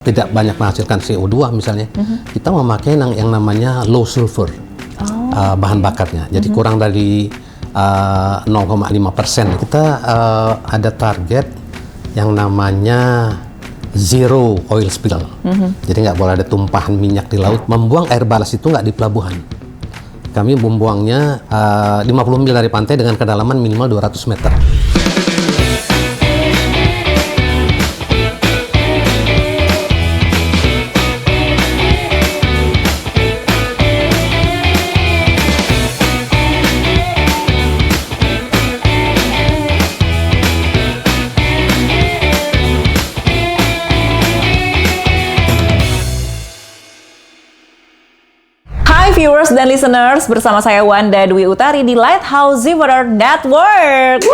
tidak banyak menghasilkan CO2 misalnya, kita memakai yang namanya low sulfur bahan bakarnya. Jadi kurang dari 0,5%. Kita ada target yang namanya zero oil spill. Jadi nggak boleh ada tumpahan minyak di laut. Membuang air balas itu nggak di pelabuhan. Kami membuangnya 50 mil dari pantai dengan kedalaman minimal 200 meter. Viewers dan listeners, bersama saya Wanda Dwi Utari di Lighthouse Seawater Network.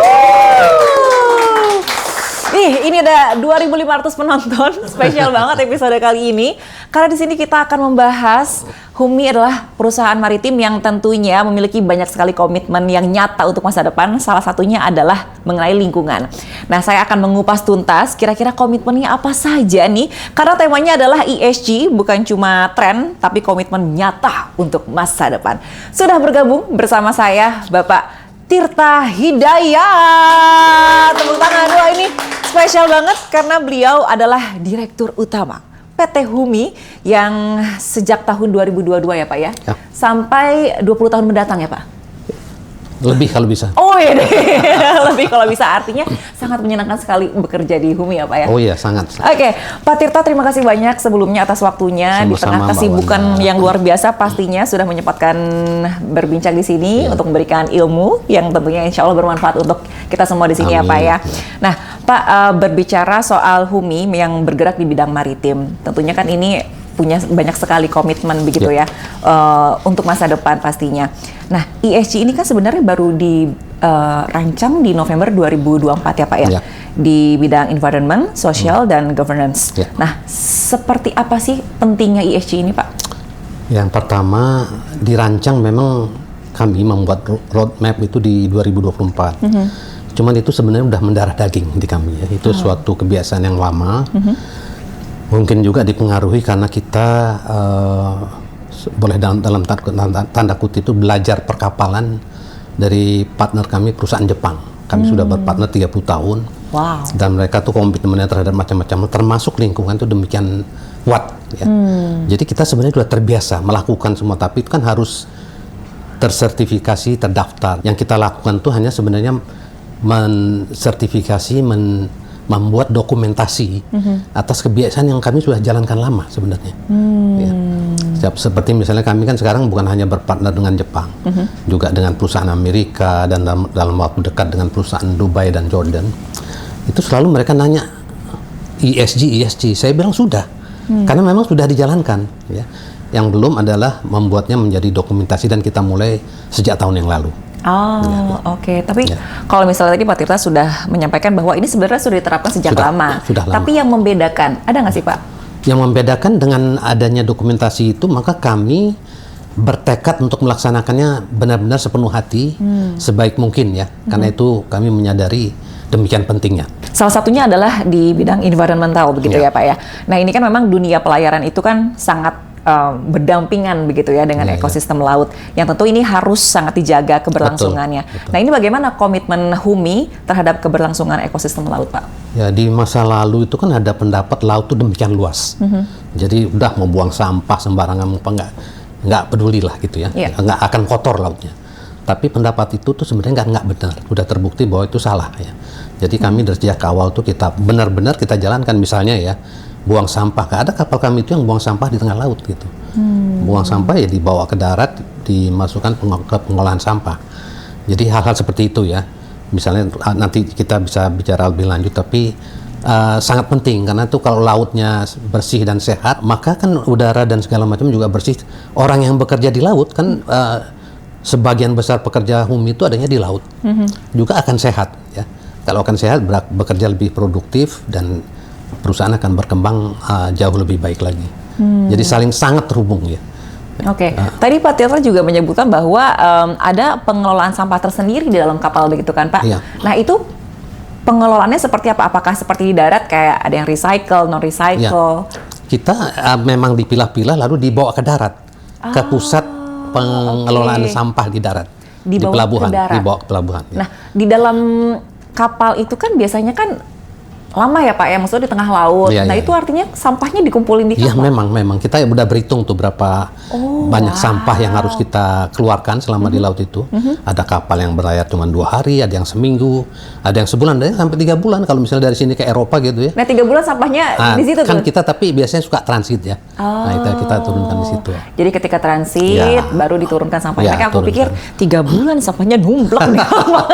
Ini ada 2.500 penonton, spesial banget episode kali ini. Karena di sini kita akan membahas HUMI adalah perusahaan maritim yang tentunya memiliki banyak sekali komitmen yang nyata untuk masa depan. Salah satunya adalah mengenai lingkungan. Nah, saya akan mengupas tuntas kira-kira komitmennya apa saja nih. Karena temanya adalah ESG, bukan cuma tren, tapi komitmen nyata untuk masa depan. Sudah bergabung bersama saya Bapak Tirta Hidayat. Tepuk tangan. Wah, ini spesial banget karena beliau adalah Direktur Utama PT HUMI yang sejak tahun 2022 ya Pak ya? Ya. Sampai 20 tahun mendatang ya Pak? Lebih kalau bisa. Oh iya deh, lebih kalau bisa. Artinya sangat menyenangkan sekali bekerja di HUMI ya Pak ya? Oh iya, sangat. Oke, Pak Tirta, terima kasih banyak sebelumnya atas waktunya. Sama-sama, di tengah kesibukan yang luar biasa pastinya sudah menyempatkan berbincang di sini untuk memberikan ilmu yang tentunya insya Allah bermanfaat untuk kita semua di sini. Amin. Ya Pak ya. Nah Pak, berbicara soal HUMI yang bergerak di bidang maritim, tentunya kan ini punya banyak sekali komitmen begitu ya untuk masa depan pastinya. Nah, ESG ini kan sebenarnya baru dirancang di November 2024 ya Pak ya, di bidang environment, social, dan governance. Nah, seperti apa sih pentingnya ESG ini Pak? Yang pertama, dirancang memang kami membuat roadmap itu di 2024. Cuman itu sebenarnya udah mendarah daging di kami ya. Itu suatu kebiasaan yang lama. Mungkin juga dipengaruhi karena kita boleh dalam tanda kutip itu belajar perkapalan dari partner kami perusahaan Jepang. Kami sudah berpartner 30 tahun. Wow. Dan mereka tuh komitmennya terhadap macam-macam termasuk lingkungan itu demikian kuat ya. Jadi kita sebenarnya sudah terbiasa melakukan semua, tapi itu kan harus tersertifikasi, terdaftar. Yang kita lakukan tuh hanya sebenarnya mensertifikasi, membuat dokumentasi atas kebiasaan yang kami sudah jalankan lama sebenarnya. Ya. Seperti misalnya kami kan sekarang bukan hanya berpartner dengan Jepang, juga dengan perusahaan Amerika dan dalam waktu dekat dengan perusahaan Dubai dan Jordan. Itu selalu mereka nanya ESG. Saya bilang sudah, karena memang sudah dijalankan. Ya. Yang belum adalah membuatnya menjadi dokumentasi dan kita mulai sejak tahun yang lalu. Oke. Tapi kalau misalnya tadi Pak Tirta sudah menyampaikan bahwa ini sebenarnya sudah diterapkan sejak lama. Sudah lama. Tapi yang membedakan, ada nggak sih Pak? Yang membedakan dengan adanya dokumentasi itu, maka kami bertekad untuk melaksanakannya benar-benar sepenuh hati, sebaik mungkin ya. Karena itu kami menyadari demikian pentingnya. Salah satunya adalah di bidang environmental begitu ya Pak ya. Nah ini kan memang dunia pelayaran itu kan sangat berdampingan begitu ya dengan ekosistem laut yang tentu ini harus sangat dijaga keberlangsungannya. Betul. Nah ini bagaimana komitmen HUMI terhadap keberlangsungan ekosistem laut Pak? Ya di masa lalu itu kan ada pendapat laut itu demikian luas. Jadi udah mau buang sampah sembarangan apa nggak peduli lah gitu ya. Nggak akan kotor lautnya. Tapi pendapat itu tuh sebenarnya nggak benar. Sudah terbukti bahwa itu salah ya. Jadi kami dari sejak awal tuh kita benar-benar kita jalankan, misalnya ya buang sampah. Gak ada kapal kami itu yang buang sampah di tengah laut gitu. Buang sampah ya dibawa ke darat, dimasukkan ke pengolahan sampah. Jadi hal-hal seperti itu ya. Misalnya nanti kita bisa bicara lebih lanjut, tapi sangat penting karena itu kalau lautnya bersih dan sehat, maka kan udara dan segala macam juga bersih. Orang yang bekerja di laut kan sebagian besar pekerja HUMI itu adanya di laut. Juga akan sehat ya. Kalau akan sehat bekerja lebih produktif dan perusahaan akan berkembang jauh lebih baik lagi. Jadi saling sangat terhubung ya. Oke. Tadi Pak Tirta juga menyebutkan bahwa ada pengelolaan sampah tersendiri di dalam kapal begitu kan Pak? Iya. Nah itu pengelolaannya seperti apa? Apakah seperti di darat kayak ada yang recycle, non recycle? Ya. Kita memang dipilah-pilah lalu dibawa ke darat, ke pusat pengelolaan sampah di darat, di pelabuhan, dibawa ke pelabuhan. Nah, di dalam kapal itu kan biasanya kan lama ya Pak ya, maksudnya di tengah laut. Nah itu artinya sampahnya dikumpulin di kapal? Iya memang kita udah berhitung tuh berapa banyak sampah yang harus kita keluarkan selama di laut itu. Ada kapal yang berlayar cuma 2 hari, ada yang seminggu, ada yang sebulan, ada yang sampai 3 bulan kalau misalnya dari sini ke Eropa gitu ya. Nah 3 bulan sampahnya di situ kan tuh? Kita tapi biasanya suka transit ya. Nah itu kita turunkan di situ. Jadi ketika transit baru diturunkan sampahnya. Aku pikir 3 bulan sampahnya numplak di kapal.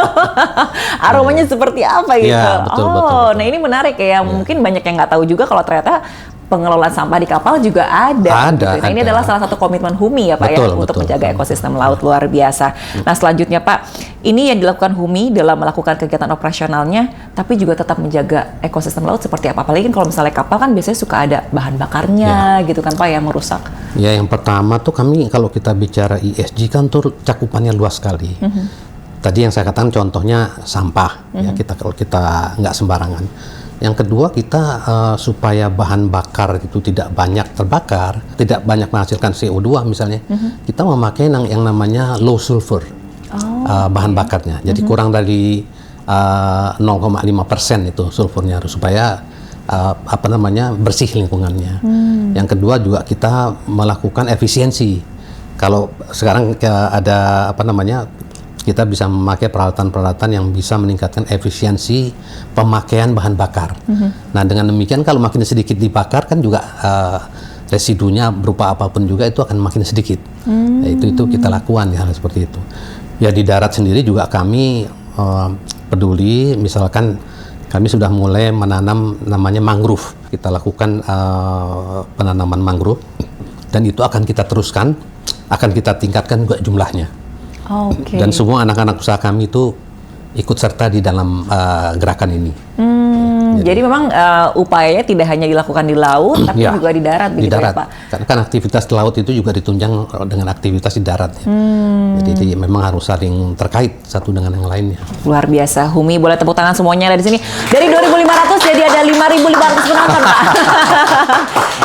Aromanya seperti apa gitu? Ya, betul. Nah ini menarik ya. Mungkin banyak yang nggak tahu juga kalau ternyata pengelolaan sampah di kapal juga ada. Gitu. Nah, ini adalah salah satu komitmen HUMI ya Pak untuk menjaga ekosistem laut luar biasa. Nah selanjutnya Pak, ini yang dilakukan HUMI dalam melakukan kegiatan operasionalnya, tapi juga tetap menjaga ekosistem laut seperti apa? Apalagi kan kalau misalnya kapal kan biasanya suka ada bahan bakarnya gitu kan Pak yang merusak. Ya yang pertama tuh kami kalau kita bicara ESG kan tuh cakupannya luas sekali. Tadi yang saya katakan contohnya sampah, ya kalau kita nggak sembarangan. Yang kedua kita supaya bahan bakar itu tidak banyak terbakar, tidak banyak menghasilkan CO2 misalnya, kita memakai yang namanya low sulfur bahan bakarnya. Jadi kurang dari 0,5% itu sulfurnya supaya bersih lingkungannya. Yang kedua juga kita melakukan efisiensi. Kalau sekarang ada kita bisa memakai peralatan-peralatan yang bisa meningkatkan efisiensi pemakaian bahan bakar. Nah dengan demikian kalau makin sedikit dibakar kan juga residunya berupa apapun juga itu akan makin sedikit. Nah, itu kita lakukan hal seperti itu. Ya di darat sendiri juga kami peduli, misalkan kami sudah mulai menanam namanya mangrove. Kita lakukan penanaman mangrove dan itu akan kita teruskan, akan kita tingkatkan juga jumlahnya. Dan semua anak-anak usaha kami itu ikut serta di dalam gerakan ini. Jadi memang upayanya tidak hanya dilakukan di laut, tapi juga di darat, begitu ya Pak? Kan aktivitas di laut itu juga ditunjang dengan aktivitas di darat. Ya. Jadi memang harus saling terkait satu dengan yang lainnya. Luar biasa, HUMI boleh tepuk tangan semuanya dari sini. Dari 2.500 jadi ada 5.500 penonton Pak.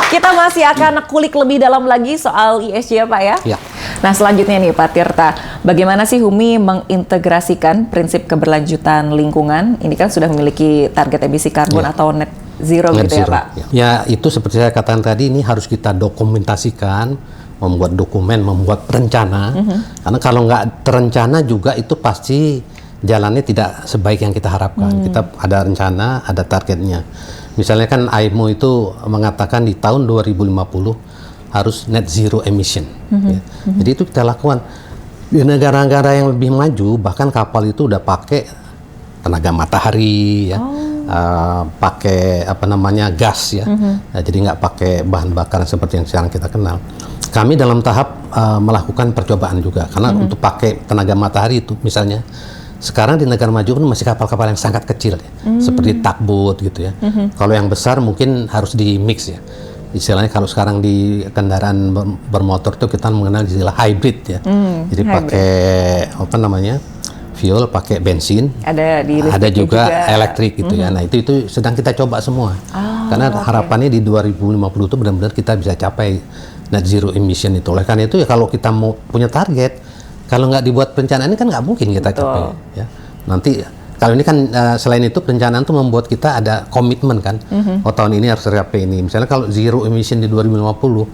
Kita masih akan kulik lebih dalam lagi soal ESG ya Pak ya? Ya. Nah selanjutnya nih Pak Tirta, bagaimana sih HUMI mengintegrasikan prinsip keberlanjutan lingkungan? Ini kan sudah memiliki target emisi karbon atau net zero gitu ya Pak? Ya itu seperti saya katakan tadi, ini harus kita dokumentasikan, membuat dokumen, membuat rencana. Karena kalau nggak terencana juga itu pasti jalannya tidak sebaik yang kita harapkan. Kita ada rencana, ada targetnya. Misalnya kan IMO itu mengatakan di tahun 2050 harus net zero emission. Ya. Jadi itu kita lakukan. Di negara-negara yang lebih maju, bahkan kapal itu udah pakai tenaga matahari, ya, pakai gas, ya. Nah, jadi nggak pakai bahan bakar seperti yang sekarang kita kenal. Kami dalam tahap melakukan percobaan juga, karena untuk pakai tenaga matahari itu, misalnya sekarang di negara maju pun masih kapal-kapal yang sangat kecil, ya, seperti tugboat gitu ya. Kalau yang besar mungkin harus di mix ya. Istilahnya kalau sekarang di kendaraan bermotor tuh kita mengenal istilah hybrid ya. Jadi pakai fuel, pakai bensin. Ada juga elektrik gitu ya. Nah, itu sedang kita coba semua. Karena harapannya di 2050 itu benar-benar kita bisa capai net zero emission itu. Oleh karena itu ya kalau kita mau punya target, kalau nggak dibuat perencanaan ini kan nggak mungkin kita capai ya. Nanti kalau ini kan selain itu perencanaan itu membuat kita ada komitmen kan. Oh tahun ini harus tercapai ini. Misalnya kalau zero emission di 2050,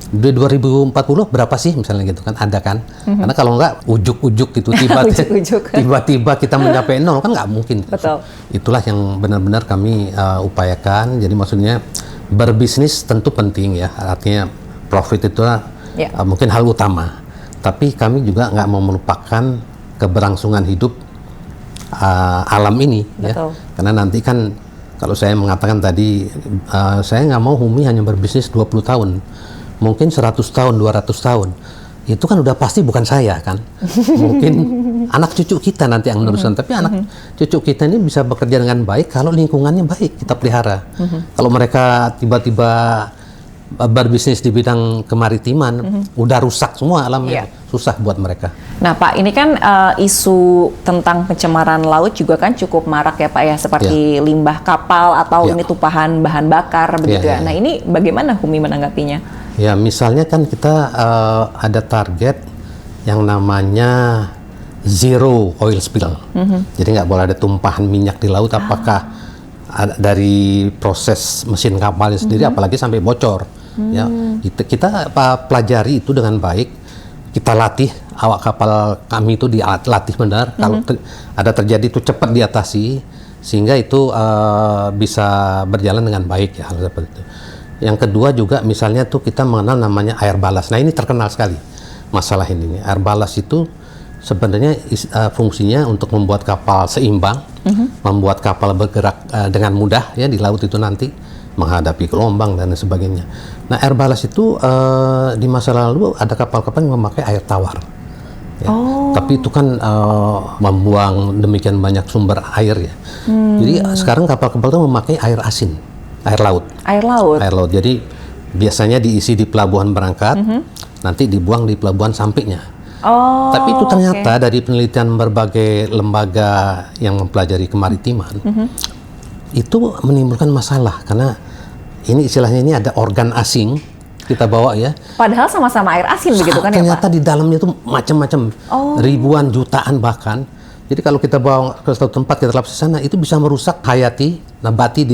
di 2040 berapa sih misalnya gitu kan, ada kan. Karena kalau nggak ujuk-ujuk gitu tiba-tiba kita mencapai nol kan nggak mungkin. Betul. Itulah yang benar-benar kami upayakan. Jadi maksudnya berbisnis tentu penting ya. Artinya profit itu mungkin hal utama. Tapi kami juga nggak mau melupakan keberlangsungan hidup alam ini. Ya. Karena nanti kan kalau saya mengatakan tadi saya nggak mau HUMI hanya berbisnis 20 tahun, mungkin 100 tahun, 200 tahun itu kan udah pasti bukan saya kan. Mungkin anak cucu kita nanti yang meneruskan, tapi anak cucu kita ini bisa bekerja dengan baik kalau lingkungannya baik kita pelihara. Kalau mereka tiba-tiba berbisnis di bidang kemaritiman udah rusak semua alamnya, susah buat mereka. Nah Pak, ini kan isu tentang pencemaran laut juga kan cukup marak ya Pak ya, seperti limbah kapal atau ini tumpahan bahan bakar begitu ya. Nah ini bagaimana HUMI menanggapinya? Ya misalnya kan kita ada target yang namanya zero oil spill, jadi nggak boleh ada tumpahan minyak di laut, apakah dari proses mesin kapalnya sendiri, apalagi sampai bocor. Ya, kita pelajari itu dengan baik, kita latih awak kapal kami itu dilatih benar. Kalau ada terjadi itu cepat diatasi, sehingga itu bisa berjalan dengan baik ya, hal seperti itu. Yang kedua juga misalnya tuh kita mengenal namanya air balas. Nah ini terkenal sekali masalah ini. Air balas itu sebenarnya fungsinya untuk membuat kapal seimbang, membuat kapal bergerak dengan mudah ya di laut itu nanti, menghadapi gelombang dan sebagainya. Nah, air balas itu di masa lalu ada kapal-kapal yang memakai air tawar. Ya. Tapi itu kan membuang demikian banyak sumber air ya. Jadi sekarang kapal-kapal itu memakai air asin, air laut. Air laut. Air laut. Jadi biasanya diisi di pelabuhan berangkat, nanti dibuang di pelabuhan sampingnya. Tapi itu ternyata dari penelitian berbagai lembaga yang mempelajari kemaritiman, itu menimbulkan masalah karena ini istilahnya ini ada organ asing kita bawa ya. Padahal sama-sama air asin begitu kan ya Pak? Ternyata di dalamnya itu macam-macam, ribuan jutaan bahkan. Jadi kalau kita bawa ke suatu tempat, kita lapis di sana, itu bisa merusak hayati nabati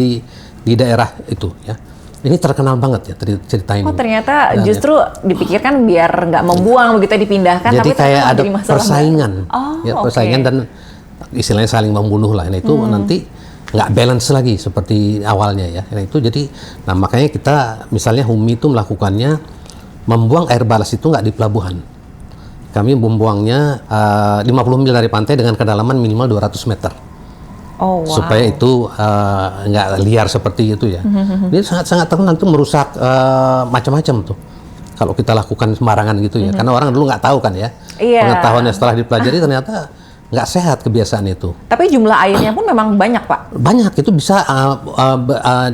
di daerah itu ya. Ini terkenal banget ya cerita ini. Ternyata justru dipikirkan biar nggak membuang begitu dipindahkan. Jadi tapi kayak ada persaingan, persaingan dan istilahnya saling membunuh lah. Nah itu nanti nggak balance lagi seperti awalnya ya. Nah itu jadi, nah makanya kita misalnya HUMI itu melakukannya membuang air balas itu nggak di pelabuhan. Kami membuangnya 50 mil dari pantai dengan kedalaman minimal 200 meter. Supaya itu nggak liar seperti itu ya. Ini sangat terkenal itu merusak macam-macam tuh. Kalau kita lakukan sembarangan gitu ya. Karena orang dulu nggak tahu kan ya. Pengetahuannya setelah dipelajari ternyata nggak sehat kebiasaan itu. Tapi jumlah airnya pun memang banyak Pak? Banyak, itu bisa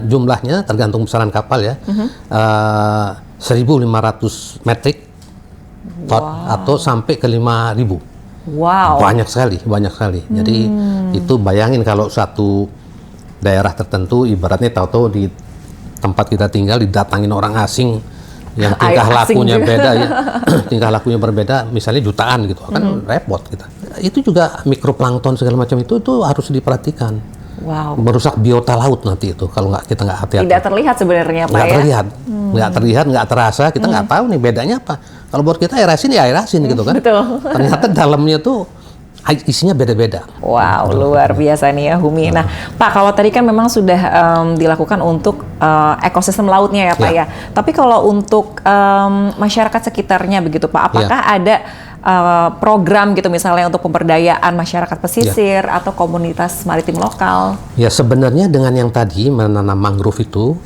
jumlahnya tergantung besaran kapal ya. 1.500 metrik ton atau sampai ke 5.000. Banyak sekali. Jadi itu bayangin kalau satu daerah tertentu ibaratnya tahu-tahu di tempat kita tinggal didatangin orang asing yang tingkah lakunya beda ya. Tingkah lakunya berbeda, misalnya jutaan gitu, kan repot kita. Itu juga mikroplankton segala macam itu harus diperhatikan. Merusak biota laut nanti itu kalau kita nggak hati-hati. Tidak terlihat sebenarnya Pak ya? Nggak terlihat, nggak terasa, kita nggak tahu nih bedanya apa. Kalau buat kita air asin ya air asin gitu kan. Ternyata dalamnya tuh isinya beda-beda. Luar biasa nih ya HUMI. Nah Pak, kalau tadi kan memang sudah dilakukan untuk ekosistem lautnya ya Pak ya. Tapi kalau untuk masyarakat sekitarnya begitu Pak, apakah ada program gitu misalnya untuk pemberdayaan masyarakat pesisir atau komunitas maritim lokal? Ya sebenarnya dengan yang tadi menanam mangrove itu,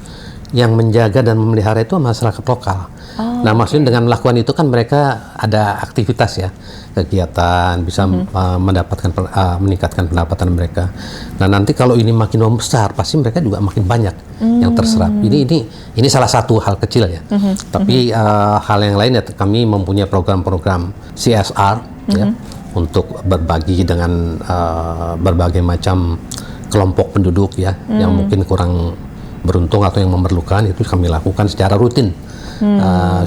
yang menjaga dan memelihara itu masyarakat lokal. Nah maksudnya dengan melakukan itu kan mereka ada aktivitas ya, kegiatan, bisa mendapatkan meningkatkan pendapatan mereka. Nah nanti kalau ini makin membesar, pasti mereka juga makin banyak yang terserap. Ini salah satu hal kecil ya. Tapi hal yang lain ya, kami mempunyai program-program CSR ya, untuk berbagi dengan berbagai macam kelompok penduduk ya, yang mungkin kurang beruntung atau yang memerlukan, itu kami lakukan secara rutin.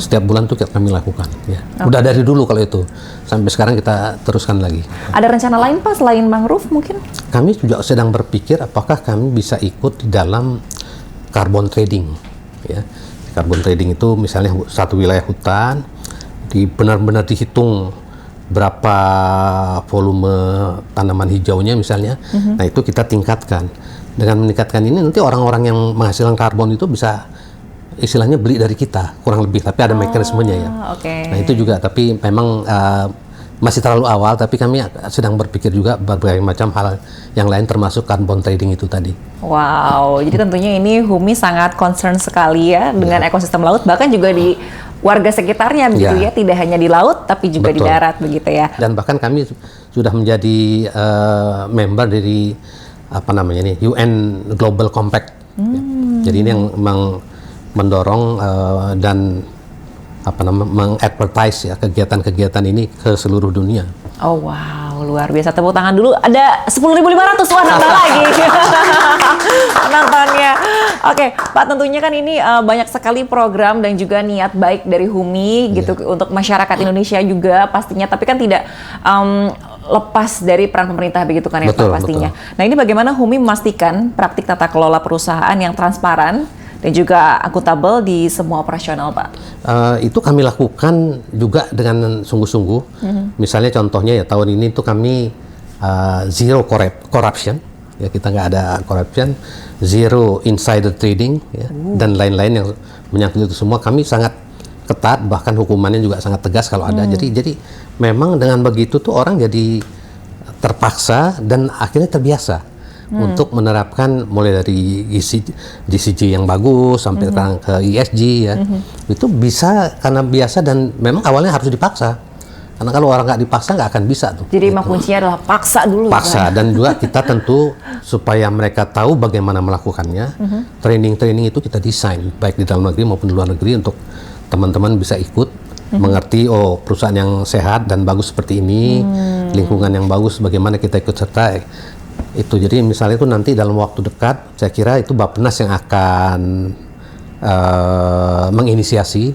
Setiap bulan tuh kami lakukan ya. Udah dari dulu kalau itu, sampai sekarang kita teruskan lagi. Ada rencana lain Pak selain mangrove mungkin? Kami juga sedang berpikir apakah kami bisa ikut di dalam carbon trading ya. Carbon trading itu misalnya satu wilayah hutan benar-benar dihitung berapa volume tanaman hijaunya misalnya. Nah itu kita tingkatkan. Dengan meningkatkan ini nanti orang-orang yang menghasilkan karbon itu bisa istilahnya beli dari kita kurang lebih, tapi ada mekanismenya ya. Nah itu juga, tapi memang masih terlalu awal, tapi kami sedang berpikir juga berbagai macam hal yang lain termasuk carbon trading itu tadi. Jadi tentunya ini HUMI sangat concern sekali ya dengan ekosistem laut, bahkan juga di warga sekitarnya begitu ya, tidak hanya di laut tapi juga di darat begitu ya. Dan bahkan kami sudah menjadi member dari UN Global Compact. Jadi ini yang memang mendorong dan mengadvertise ya kegiatan-kegiatan ini ke seluruh dunia. Oh wow, luar biasa. Tepuk tangan dulu. Ada 10.500 wah nambah lagi penontonnya. Oke, Pak, tentunya kan ini banyak sekali program dan juga niat baik dari HUMI gitu untuk masyarakat Indonesia juga pastinya. Tapi kan tidak lepas dari peran pemerintah begitu kan ya, betul, Pak, pastinya. Betul. Nah, ini bagaimana HUMI memastikan praktik tata kelola perusahaan yang transparan dan juga akuntabel di semua operasional, Pak? Itu kami lakukan juga dengan sungguh-sungguh. Misalnya contohnya ya tahun ini tuh kami zero corruption, ya kita nggak ada corruption, zero insider trading, ya, dan lain-lain yang menyangkut itu semua kami sangat ketat, bahkan hukumannya juga sangat tegas kalau ada. Jadi memang dengan begitu tuh orang jadi terpaksa dan akhirnya terbiasa. Untuk menerapkan mulai dari GCG yang bagus sampai ke ESG ya, itu bisa karena biasa dan memang awalnya harus dipaksa, karena kalau orang nggak dipaksa nggak akan bisa tuh. Jadi gitu. kuncinya adalah paksa dulu. Paksa dan juga kita tentu supaya mereka tahu bagaimana melakukannya, training itu kita desain baik di dalam negeri maupun di luar negeri untuk teman-teman bisa ikut mengerti perusahaan yang sehat dan bagus seperti ini, lingkungan yang bagus bagaimana kita ikut serta. Itu jadi misalnya itu nanti dalam waktu dekat saya kira itu Bappenas yang akan menginisiasi.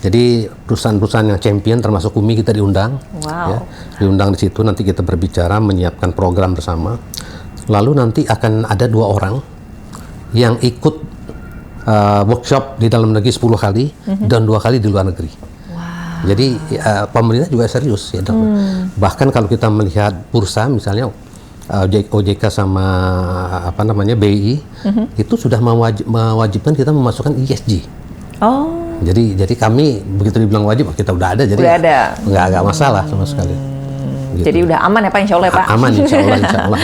Jadi perusahaan-perusahaan yang champion termasuk HUMI kita diundang. Ya, diundang di situ nanti kita berbicara menyiapkan program bersama. Lalu nanti akan ada 2 orang yang ikut workshop di dalam negeri 10 kali dan 2 kali di luar negeri. Jadi pemerintah juga serius ya. Bahkan kalau kita melihat bursa misalnya OJK sama BI itu sudah mewajibkan kita memasukkan ESG. Jadi kami begitu dibilang wajib kita udah ada, jadi nggak masalah sama sekali. Gitu. Jadi udah aman ya Pak, insya Allah ya Pak? Aman insya Allah.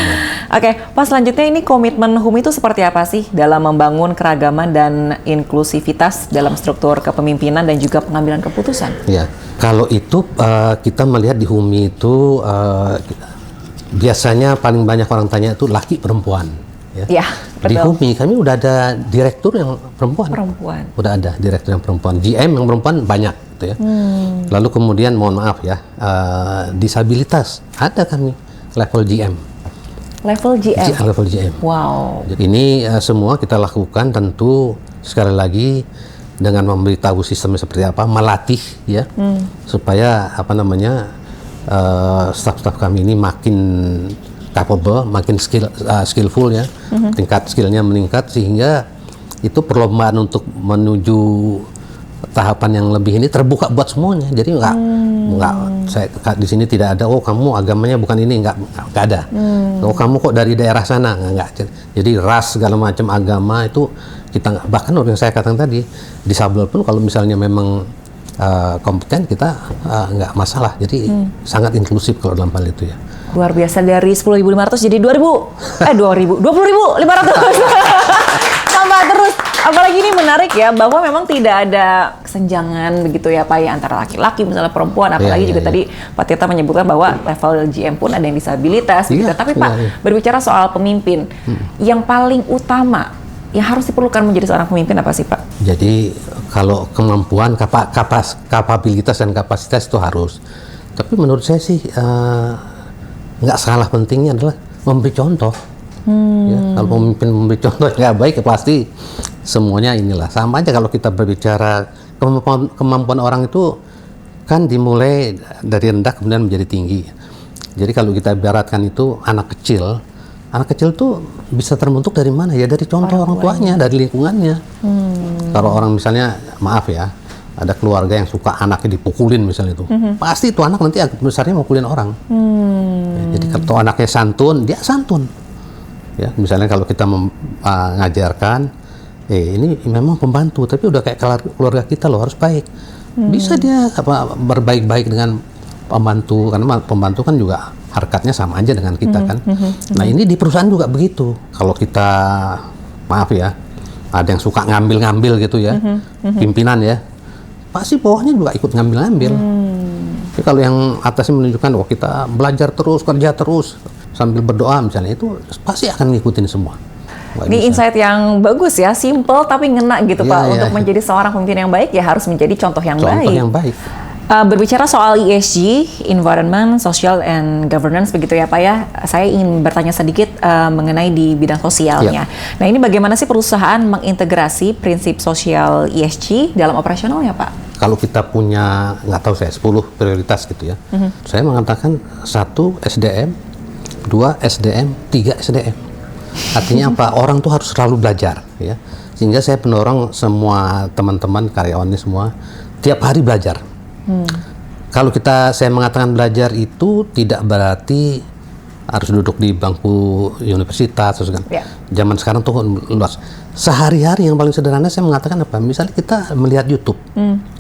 Oke, Pak, selanjutnya ini komitmen HUMI itu seperti apa sih dalam membangun keragaman dan inklusivitas dalam struktur kepemimpinan dan juga pengambilan keputusan? Ya, kalau itu kita melihat di HUMI itu biasanya paling banyak orang tanya itu laki perempuan. Ya, di HUMI kami udah ada direktur yang perempuan. Udah ada direktur yang perempuan. GM yang perempuan banyak gitu ya. Lalu kemudian mohon maaf ya, disabilitas ada kami level GM. Level GM. Level GM. Wow. Jadi ini semua kita lakukan tentu sekali lagi dengan memberitahu sistemnya seperti apa, melatih ya supaya staf-staf kami ini makin capable, makin skillful ya, tingkat skillnya meningkat sehingga itu perlombaan untuk menuju tahapan yang lebih ini terbuka buat semuanya. Jadi nggak saya di sini tidak ada kamu agamanya bukan ini, nggak ada. Kamu kok dari daerah sana, nggak. Jadi ras segala macam agama itu kita bahkan yang saya katakan tadi disabel pun kalau misalnya memang kompeten kita nggak masalah, jadi sangat inklusif kalau dalam hal itu ya. Luar biasa, dari 10.500 jadi 20.500 tambah terus. Apalagi ini menarik ya bahwa memang tidak ada kesenjangan begitu ya Pak ya antara laki-laki misalnya perempuan, apalagi juga tadi Pak Tirta menyebutkan bahwa level GM pun ada yang disabilitas gitu. Tapi Pak, berbicara soal pemimpin, yang paling utama yang harus diperlukan menjadi seorang pemimpin apa sih Pak? Jadi kalau kemampuan, kapabilitas dan kapasitas itu harus. Tapi menurut saya sih nggak salah pentingnya adalah memberi contoh. Ya, kalau pemimpin memberi contoh nggak baik ya pasti semuanya inilah. Sama aja kalau kita berbicara kemampuan orang itu kan dimulai dari rendah kemudian menjadi tinggi. Jadi kalau kita ibaratkan itu anak kecil tuh bisa terbentuk dari mana ya, dari contoh orang tuanya, dari lingkungannya. Kalau orang misalnya maaf ya, ada keluarga yang suka anaknya dipukulin misalnya itu, pasti itu anak nanti besarnya mukulin orang. Ya, jadi kalau anaknya santun, dia santun. Ya, misalnya kalau kita mengajarkan, ini memang pembantu, tapi udah kayak keluarga kita loh, harus baik. Bisa dia berbaik-baik dengan pembantu, karena pembantu kan juga harkatnya sama aja dengan kita kan. Nah ini di perusahaan juga begitu. Kalau kita maaf ya, ada yang suka ngambil-ngambil gitu ya, pimpinan ya, pasti bawahnya juga ikut ngambil-ngambil. Tapi kalau yang atasnya menunjukkan kita belajar terus, kerja terus sambil berdoa misalnya, itu pasti akan ngikutin semua. Ini insight yang bagus ya, simple tapi ngena gitu Pak. Untuk menjadi seorang pemimpin yang baik ya harus menjadi contoh yang baik. Contoh yang baik. Berbicara soal ESG, Environment, Social, and Governance begitu ya Pak ya, saya ingin bertanya sedikit mengenai di bidang sosialnya. Nah ini bagaimana sih perusahaan mengintegrasi prinsip sosial ESG dalam operasionalnya Pak? Kalau kita punya, nggak tahu saya, 10 prioritas gitu ya, saya mengatakan 1 SDM, 2 SDM, 3 SDM. Artinya apa? Orang tuh harus selalu belajar ya. Sehingga saya pendorong semua teman-teman karyawannya semua tiap hari belajar. Kalau saya mengatakan belajar itu tidak berarti harus duduk di bangku universitas, kan? Zaman sekarang tuh luas. Sehari-hari yang paling sederhana saya mengatakan apa? Misalnya kita melihat YouTube,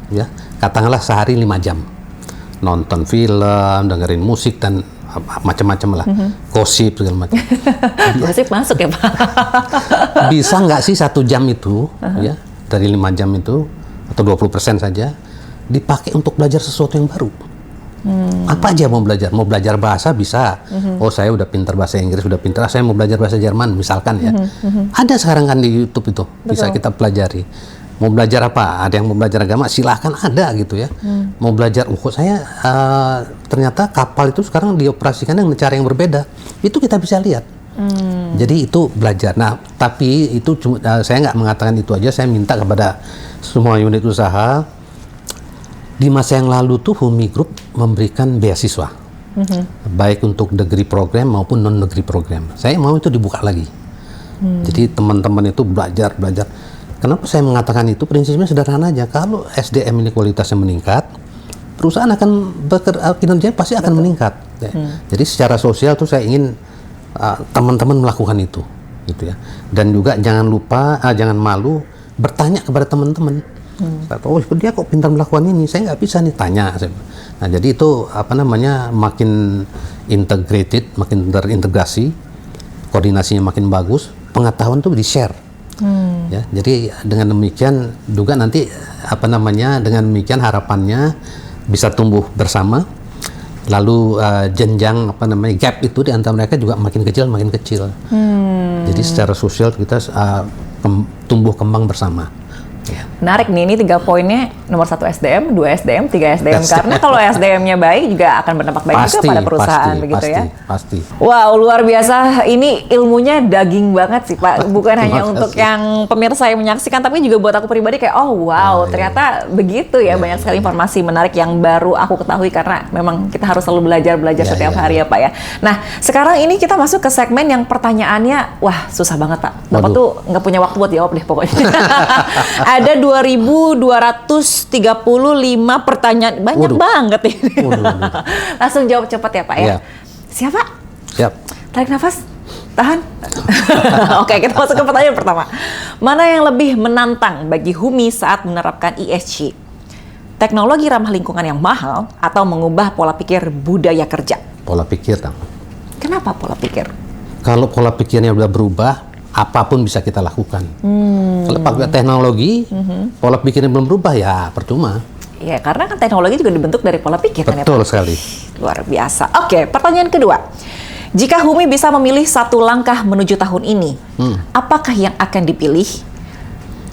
ya, katakanlah sehari 5 jam, nonton film, dengerin musik dan macam-macam lah, gosip segala macam. Gosip masuk ya Pak? Bisa nggak sih 1 jam itu, ya, dari 5 jam itu atau 20% saja dipakai untuk belajar sesuatu yang baru. Apa aja mau belajar? Mau belajar bahasa bisa. Oh saya udah pintar bahasa Inggris, udah pintar. Saya mau belajar bahasa Jerman misalkan ya. Ada sekarang kan di YouTube itu. Bisa kita pelajari. Mau belajar apa? Ada yang mau belajar agama, silahkan ada gitu ya. Mau belajar, saya ternyata kapal itu sekarang dioperasikan dengan cara yang berbeda. Itu kita bisa lihat. Jadi itu belajar. Nah tapi itu saya nggak mengatakan itu aja. Saya minta kepada semua unit usaha. Di masa yang lalu tuh Humi Group memberikan beasiswa, baik untuk degree program maupun non degree program. Saya mau itu dibuka lagi. Jadi teman-teman itu belajar. Kenapa saya mengatakan itu? Prinsipnya sederhana aja. Kalau SDM ini kualitasnya meningkat, perusahaan akan kinerjanya pasti akan meningkat. Ya. Jadi secara sosial tuh saya ingin teman-teman melakukan itu, gitu ya. Dan juga jangan malu bertanya kepada teman-teman. Oh dia kok pintar melakukan ini, saya nggak bisa nih tanya. Nah jadi itu makin integrated, makin terintegrasi, koordinasinya makin bagus, pengetahuan tuh di share. Ya, jadi dengan demikian juga nanti dengan demikian harapannya bisa tumbuh bersama, lalu jenjang gap itu di antara mereka juga makin kecil. Jadi secara sosial kita tumbuh kembang bersama. Menarik nih, ini 3 poinnya, nomor 1 SDM, 2 SDM, 3 SDM. Karena kalau SDM-nya baik juga akan berdampak baik juga pada perusahaan, begitu ya? Pasti. Wow, luar biasa. Ini ilmunya daging banget sih Pak. Bukan hanya untuk yang pemirsa yang menyaksikan, tapi juga buat aku pribadi kayak, ternyata begitu ya. Banyak sekali informasi menarik yang baru aku ketahui karena memang kita harus selalu belajar setiap hari ya Pak ya. Nah, sekarang ini kita masuk ke segmen yang pertanyaannya, wah susah banget Pak. Bapak tuh nggak punya waktu buat jawab deh pokoknya. Ada 2.235 pertanyaan, banyak banget ini. Langsung jawab cepat ya Pak ya. Siap Pak? Siap. Tarik nafas, tahan. Oke, kita masuk ke pertanyaan pertama. Mana yang lebih menantang bagi Humi saat menerapkan ESG? Teknologi ramah lingkungan yang mahal atau mengubah pola pikir budaya kerja? Pola pikir, Tang. Kenapa pola pikir? Kalau pola pikirnya udah berubah, apapun bisa kita lakukan. Kalau pakai teknologi, pola pikirnya belum berubah ya percuma. Ya, karena kan teknologi juga dibentuk dari pola pikir. Betul sekali. Luar biasa. Oke, pertanyaan kedua. Jika Humi bisa memilih satu langkah menuju tahun ini, apakah yang akan dipilih?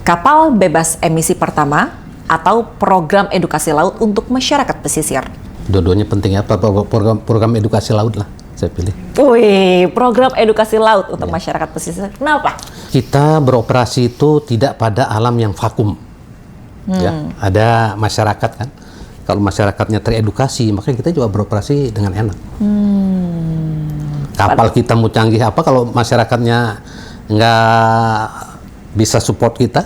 Kapal bebas emisi pertama atau program edukasi laut untuk masyarakat pesisir? Dua-duanya penting ya, program edukasi laut lah. Saya pilih. Wih, program edukasi laut untuk masyarakat pesisir. Kenapa? Kita beroperasi itu tidak pada alam yang vakum. Ya, ada masyarakat kan. Kalau masyarakatnya teredukasi, maka kita juga beroperasi dengan enak. Kapal kita mau canggih apa, kalau masyarakatnya nggak bisa support kita,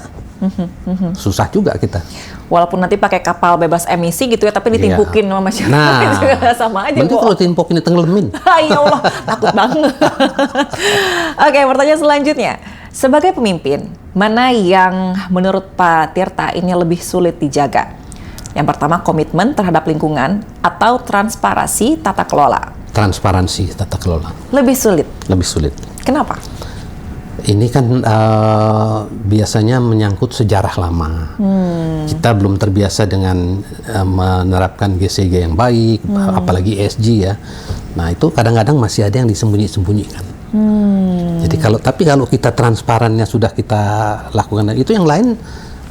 susah juga kita. Walaupun nanti pakai kapal bebas emisi gitu ya, tapi ditimpukin sama masyarakat. Nah, juga sama aja. Nanti kalau timpukin tenggelam. Ya Allah, takut banget. Oke, pertanyaan selanjutnya. Sebagai pemimpin, mana yang menurut Pak Tirta ini lebih sulit dijaga? Yang pertama, komitmen terhadap lingkungan atau transparansi tata kelola? Transparansi tata kelola. Lebih sulit? Lebih sulit. Kenapa? Ini kan biasanya menyangkut sejarah lama. Kita belum terbiasa dengan menerapkan GCG yang baik, apalagi ESG ya. Nah itu kadang-kadang masih ada yang disembunyi-sembunyikan. Jadi kalau kita transparannya sudah kita lakukan, itu yang lain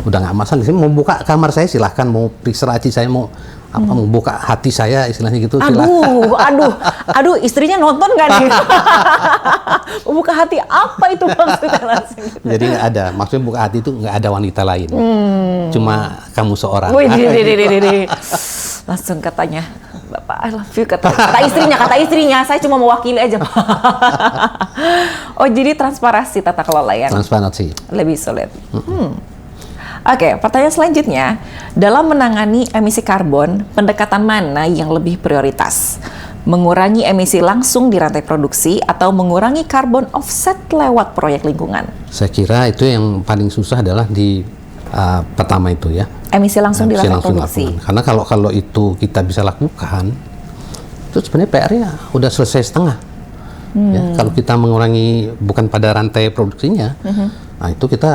udah nggak masalah. Saya mau buka kamar saya silahkan, mau periksa hati saya, mau mau buka hati saya istilahnya gitu. Aduh, istrinya nonton nggak nih? Buka hati apa itu maksudnya langsung? Gitu. Jadi nggak ada, maksudnya buka hati itu nggak ada wanita lain, cuma kamu seorang. Wih, langsung katanya, Bapak I love you, kata istrinya, saya cuma mewakili aja. Oh, jadi transparansi tata kelola ya? Transparansi. Lebih sulit. Oke, pertanyaan selanjutnya, dalam menangani emisi karbon, pendekatan mana yang lebih prioritas? Mengurangi emisi langsung di rantai produksi atau mengurangi karbon offset lewat proyek lingkungan? Saya kira itu yang paling susah adalah di pertama itu ya. Emisi langsung di rantai produksi. Karena kalau itu kita bisa lakukan, itu sebenarnya PR-nya udah selesai setengah. Ya, kalau kita mengurangi bukan pada rantai produksinya, nah itu kita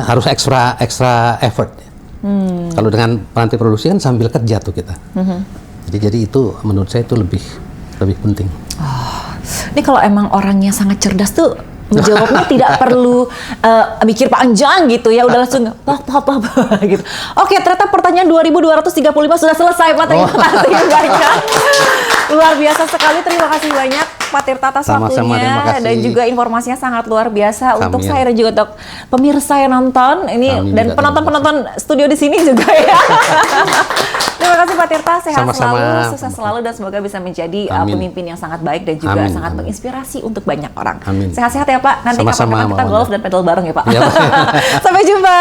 harus extra effort. Kalau dengan rantai produksi kan sambil kerja tuh kita. Jadi itu menurut saya itu lebih penting. Ini kalau emang orangnya sangat cerdas tuh menjawabnya tidak perlu mikir panjang gitu ya, udah langsung gitu. Oke, ternyata pertanyaan 2235 sudah selesai, Pak. Terima kasih banyak. Luar biasa sekali, terima kasih banyak Pak Tirta atas waktunya dan juga informasinya sangat luar biasa untuk saya dan juga untuk pemirsa yang nonton ini dan penonton studio di sini juga ya. Terima kasih Pak Tirta, sehat selalu, sukses selalu dan semoga bisa menjadi pemimpin yang sangat baik dan juga sangat menginspirasi untuk banyak orang. Sehat-sehat ya Pak. Nanti kapan-kapan kita golf dan pedal bareng ya Pak. Sampai jumpa.